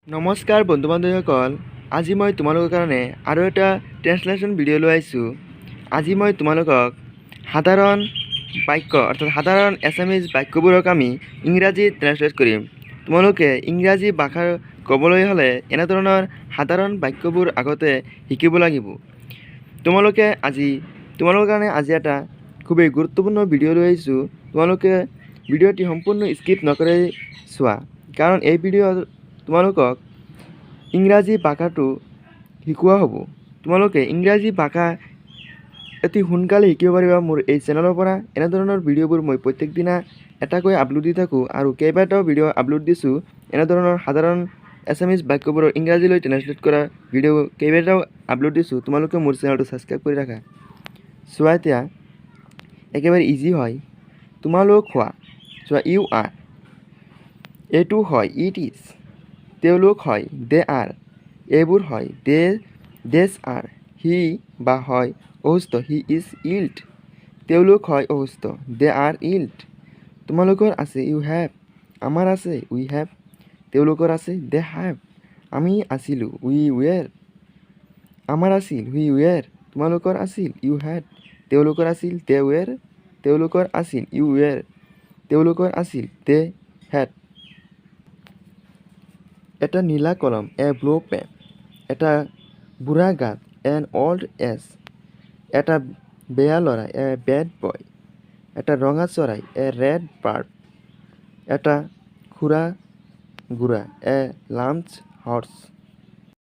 নমস্কাৰ বন্ধু বান্ধৱীসকল, আজি মই তোমালোকৰ কাৰণে আৰু এটা ট্ৰেন্সলেশ্যন ভিডিঅ' লৈ আহিছোঁ। আজি মই তোমালোকক সাধাৰণ বাক্য অৰ্থাৎ সাধাৰণ এছামিজ বাক্যবোৰক আমি ইংৰাজীত ট্ৰেন্সলেট কৰিম। তোমালোকে ইংৰাজী ভাষা ক'বলৈ হ'লে এনেধৰণৰ সাধাৰণ বাক্যবোৰ আগতে শিকিব লাগিব। তোমালোকৰ কাৰণে আজি এটা খুবেই গুৰুত্বপূৰ্ণ ভিডিঅ' লৈ আহিছোঁ। তোমালোকে ভিডিঅ'টি সম্পূৰ্ণ স্কিপ নকৰি চোৱা, কাৰণ এই ভিডিঅ'ত তোমালোকক ইংৰাজী ভাষাটো শিকোৱা হ'ব। তোমালোকে ইংৰাজী ভাষা অতি সোনকালে শিকিব পাৰিবা মোৰ এই চেনেলৰ পৰা। এনেধৰণৰ ভিডিঅ'বোৰ মই প্ৰত্যেক দিনা এটাকৈ আপলোড দি থাকোঁ আৰু কেইবাটাও ভিডিঅ' আপলোড দিছোঁ। এনেধৰণৰ সাধাৰণ এছামিজ বাক্যবোৰৰ ইংৰাজীলৈ ট্ৰেন্সলেট কৰা ভিডিঅ' কেইবাটাও আপলোড দিছোঁ। তোমালোকে মোৰ চেনেলটো ছাবস্ক্ৰাইব কৰি ৰাখা। চোৱা, এতিয়া একেবাৰে ইজি হয়। তোমালোক হোৱা, চোৱা, ইউ আৰ। এইটো হয়, ইট ইজ। তেওঁলোক হয়, দে আৰ। এইবোৰ হয়, দেজ আৰ। সি বা হয় অসুস্থ, হি ইজ ইল্ড। তেওঁলোক হয় অসুস্থ, দে আৰ ইল্ড। তোমালোকৰ আছে, ইউ হেভ। আমাৰ আছে, উই হেভ। তেওঁলোকৰ আছে, দে হেভ। আমি আছিলোঁ, উই ৱেৰ। আমাৰ আছিল, উই ৱেৰ। তোমালোকৰ আছিল, ইউ হেড। তেওঁলোকৰ আছিল, দে ৱেৰ। তেওঁলোকৰ আছিল, ইউ ৱেৰ। তেওঁলোকৰ আছিল, দে হেড। এটা নীলা কলম, এ ব্লু পেন। এটা বুঢ়া গাধ, এন অল্ড এজ। এটা বেয়া ল'ৰা, এ বেড বয়। এটা ৰঙা চৰাই, এ ৰেড বাৰ্ড। এটা ঘোঁৰা, এ লাম্পড হৰ্চ।